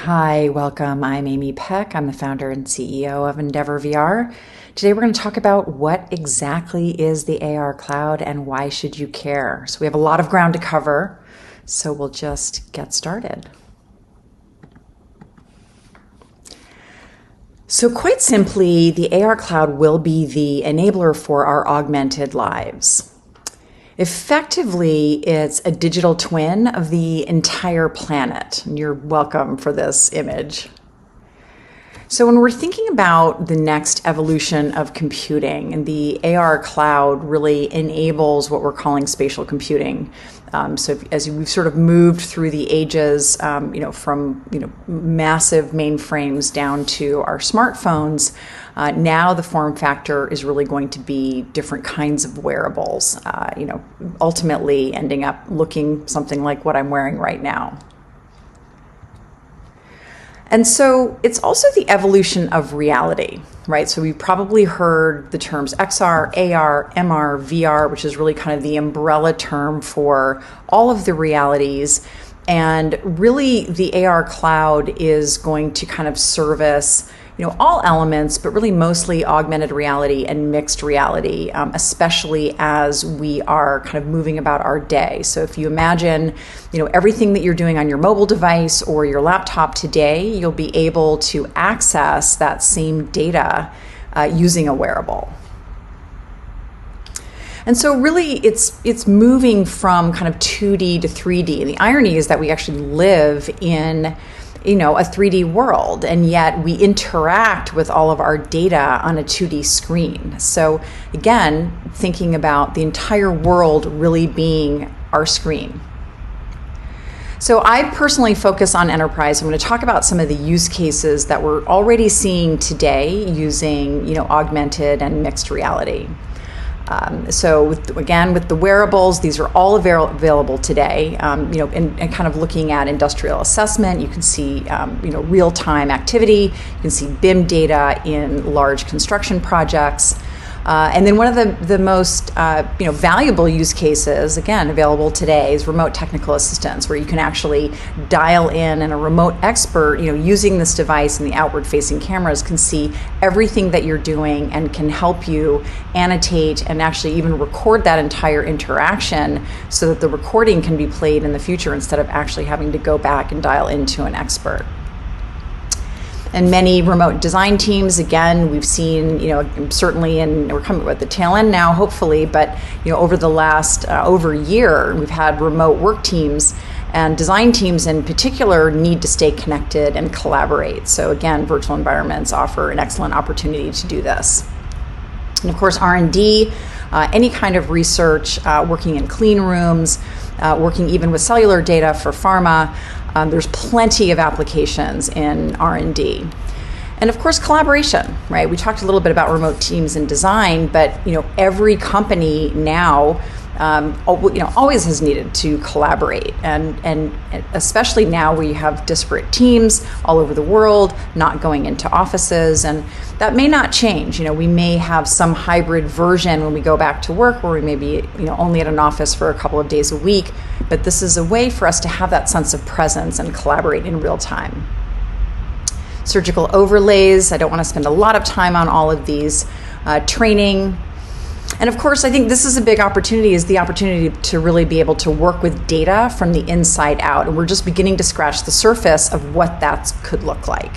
Hi, welcome. I'm Amy Peck. I'm the founder and CEO of EndeavorVR. Today we're going to talk about what exactly is the AR cloud and why should you care. So we have a lot of ground to cover, so we'll just get started. So quite simply, the AR cloud will be the enabler for our augmented lives. Effectively, it's a digital twin of the entire planet. And you're welcome for this image. So when we're thinking about the next evolution of computing, and the AR cloud really enables what we're calling spatial computing. As we've sort of moved through the ages, from massive mainframes down to our smartphones, now the form factor is really going to be different kinds of wearables. Ultimately ending up looking something like what I'm wearing right now. And so it's also the evolution of reality, right? So we've probably heard the terms XR, AR, MR, VR, which is really kind of the umbrella term for all of the realities. And really the AR cloud is going to kind of service all elements, but really mostly augmented reality and mixed reality, especially as we are kind of moving about our day. So if you imagine, everything that you're doing on your mobile device or your laptop today, you'll be able to access that same data using a wearable. And so really it's moving from kind of 2D to 3D. And the irony is that we actually live in a 3D world, and yet we interact with all of our data on a 2D screen. So again, thinking about the entire world really being our screen. So I personally focus on enterprise. I'm going to talk about some of the use cases that we're already seeing today using, augmented and mixed reality. With the wearables, these are all available today. And kind of looking at industrial assessment, you can see, real-time activity. You can see BIM data in large construction projects. And then one of the most valuable use cases, again, available today is remote technical assistance, where you can actually dial in, and a remote expert, using this device and the outward-facing cameras can see everything that you're doing and can help you annotate and actually even record that entire interaction so that the recording can be played in the future instead of actually having to go back and dial into an expert. And many remote design teams, again, we've seen, certainly, and we're coming at the tail end now, hopefully, but, over the last over a year, we've had remote work teams, and design teams in particular need to stay connected and collaborate. So again, virtual environments offer an excellent opportunity to do this. And of course, R&D, any kind of research, working in clean rooms, working even with cellular data for pharma. There's plenty of applications in R&D. And of course, collaboration, right? We talked a little bit about remote teams and design, but every company now always has needed to collaborate, and especially now where you have disparate teams all over the world, not going into offices, and that may not change. We may have some hybrid version when we go back to work, where we may be only at an office for a couple of days a week, but this is a way for us to have that sense of presence and collaborate in real time. Surgical overlays, I don't want to spend a lot of time on all of these. Training. And of course, I think this is a big opportunity, is the opportunity to really be able to work with data from the inside out. And we're just beginning to scratch the surface of what that could look like.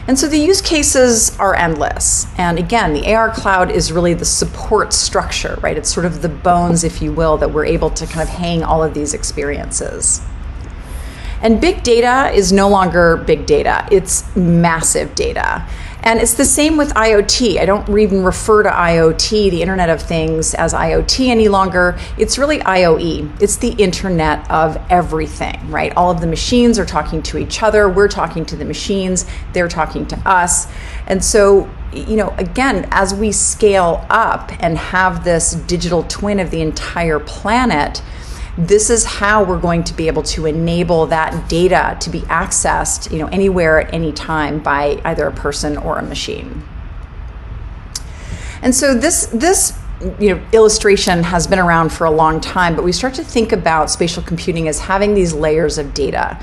And so the use cases are endless. And again, the AR cloud is really the support structure, right? It's sort of the bones, if you will, that we're able to kind of hang all of these experiences. And big data is no longer big data, it's massive data. And it's the same with IoT. I don't even refer to IoT, the Internet of Things, as IoT any longer. It's really IoE. It's the Internet of everything, right? All of the machines are talking to each other. We're talking to the machines. They're talking to us. And so, again, as we scale up and have this digital twin of the entire planet, this is how we're going to be able to enable that data to be accessed, anywhere at any time by either a person or a machine. And so this illustration has been around for a long time, but we start to think about spatial computing as having these layers of data.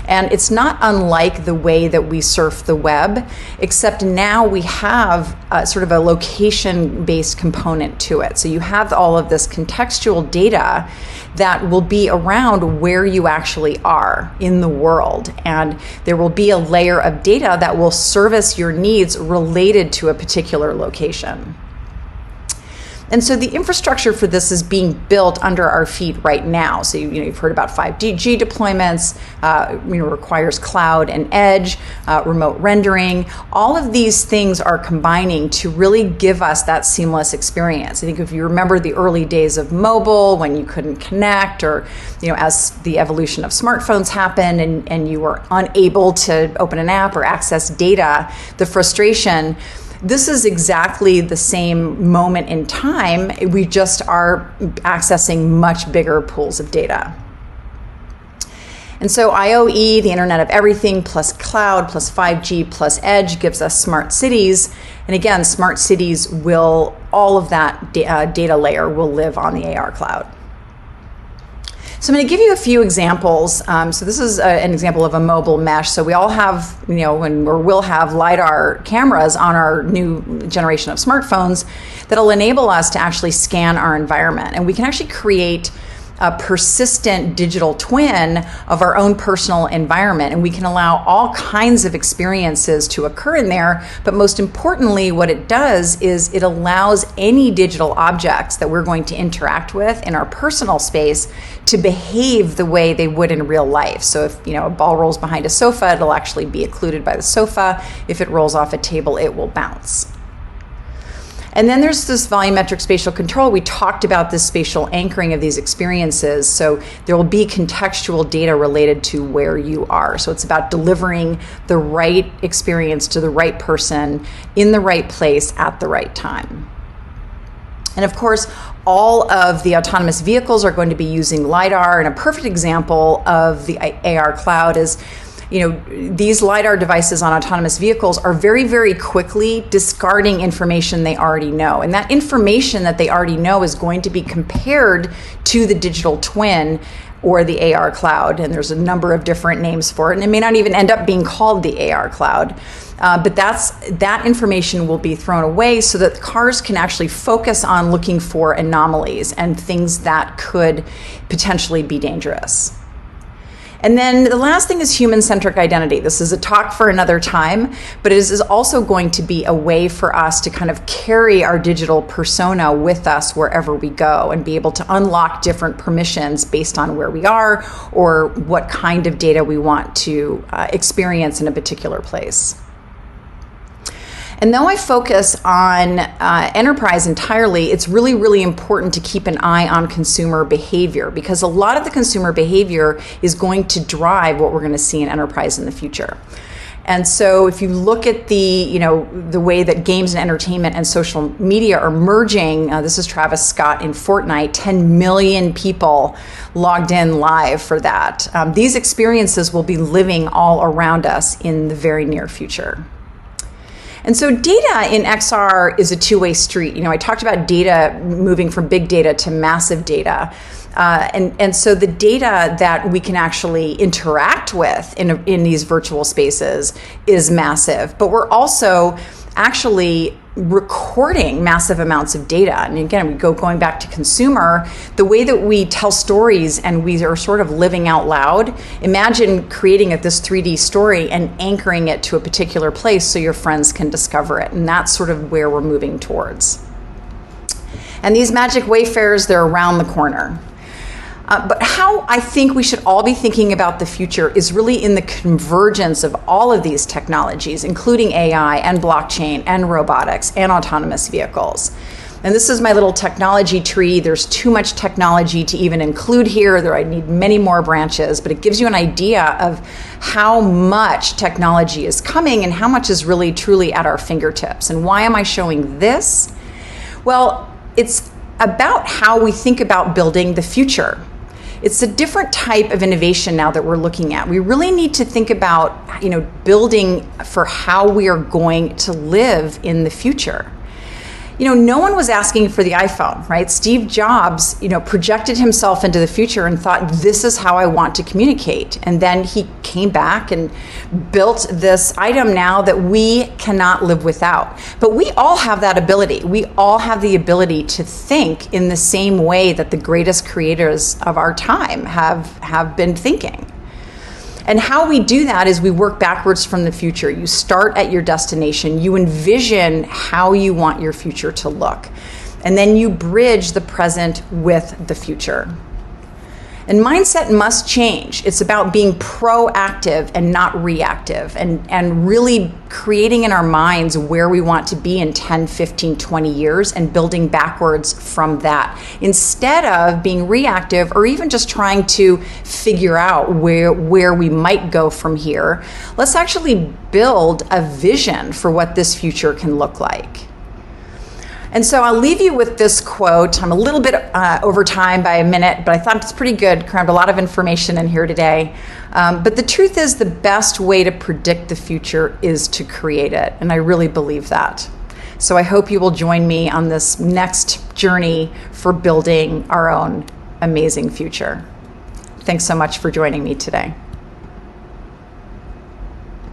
And it's not unlike the way that we surf the web, except now we have sort of a location-based component to it. So you have all of this contextual data that will be around where you actually are in the world. And there will be a layer of data that will service your needs related to a particular location. And so the infrastructure for this is being built under our feet right now. So you've heard about 5G deployments, requires cloud and edge, remote rendering. All of these things are combining to really give us that seamless experience. I think if you remember the early days of mobile when you couldn't connect, or as the evolution of smartphones happened and you were unable to open an app or access data, the frustration. This is exactly the same moment in time. We just are accessing much bigger pools of data. And so IoE, the Internet of Everything, plus cloud, plus 5G, plus edge gives us smart cities. And again, smart cities will, all of that data layer will live on the AR cloud. So I'm going to give you a few examples. So this is an example of a mobile mesh. So we all have, we'll have LiDAR cameras on our new generation of smartphones that'll enable us to actually scan our environment. And we can actually create a persistent digital twin of our own personal environment, and we can allow all kinds of experiences to occur in there. But most importantly, what it does is it allows any digital objects that we're going to interact with in our personal space to behave the way they would in real life. So if a ball rolls behind a sofa, it'll actually be occluded by the sofa. If it rolls off a table, it will bounce. And then there's this volumetric spatial control. We talked about this spatial anchoring of these experiences. So there will be contextual data related to where you are. So it's about delivering the right experience to the right person in the right place at the right time. And of course, all of the autonomous vehicles are going to be using LiDAR. And a perfect example of the AR cloud is these LiDAR devices on autonomous vehicles are very, very quickly discarding information they already know. And that information that they already know is going to be compared to the digital twin or the AR cloud. And there's a number of different names for it. And it may not even end up being called the AR cloud. But that information will be thrown away so that cars can actually focus on looking for anomalies and things that could potentially be dangerous. And then the last thing is human-centric identity. This is a talk for another time, but it is also going to be a way for us to kind of carry our digital persona with us wherever we go and be able to unlock different permissions based on where we are or what kind of data we want to experience in a particular place. And though I focus on enterprise entirely, it's really, really important to keep an eye on consumer behavior, because a lot of the consumer behavior is going to drive what we're going to see in enterprise in the future. And so if you look at the way that games and entertainment and social media are merging, this is Travis Scott in Fortnite, 10 million people logged in live for that. These experiences will be living all around us in the very near future. And so data in XR is a two-way street. I talked about data moving from big data to massive data. And so the data that we can actually interact with in these virtual spaces is massive. But we're also actually recording massive amounts of data. And again, going back to consumer, the way that we tell stories and we are sort of living out loud. Imagine creating this 3D story and anchoring it to a particular place so your friends can discover it. And that's sort of where we're moving towards. And these magic wayfarers, they're around the corner. But how I think we should all be thinking about the future is really in the convergence of all of these technologies, including AI and blockchain and robotics and autonomous vehicles. And this is my little technology tree. There's too much technology to even include here. I need many more branches, but it gives you an idea of how much technology is coming and how much is really truly at our fingertips. And why am I showing this? Well, it's about how we think about building the future. It's a different type of innovation now that we're looking at. We really need to think about, building for how we are going to live in the future. no one was asking for the iPhone, right? Steve Jobs, projected himself into the future and thought, this is how I want to communicate. And then he came back and built this item now that we cannot live without. But we all have that ability. We all have the ability to think in the same way that the greatest creators of our time have been thinking. And how we do that is we work backwards from the future. You start at your destination. You envision how you want your future to look. And then you bridge the present with the future. And mindset must change. It's about being proactive and not reactive, and really creating in our minds where we want to be in 10, 15, 20 years and building backwards from that. Instead of being reactive or even just trying to figure out where we might go from here, let's actually build a vision for what this future can look like. And so I'll leave you with this quote. I'm a little bit over time by a minute, but I thought it's pretty good. Crammed a lot of information in here today. But the truth is, the best way to predict the future is to create it. And I really believe that. So I hope you will join me on this next journey for building our own amazing future. Thanks so much for joining me today.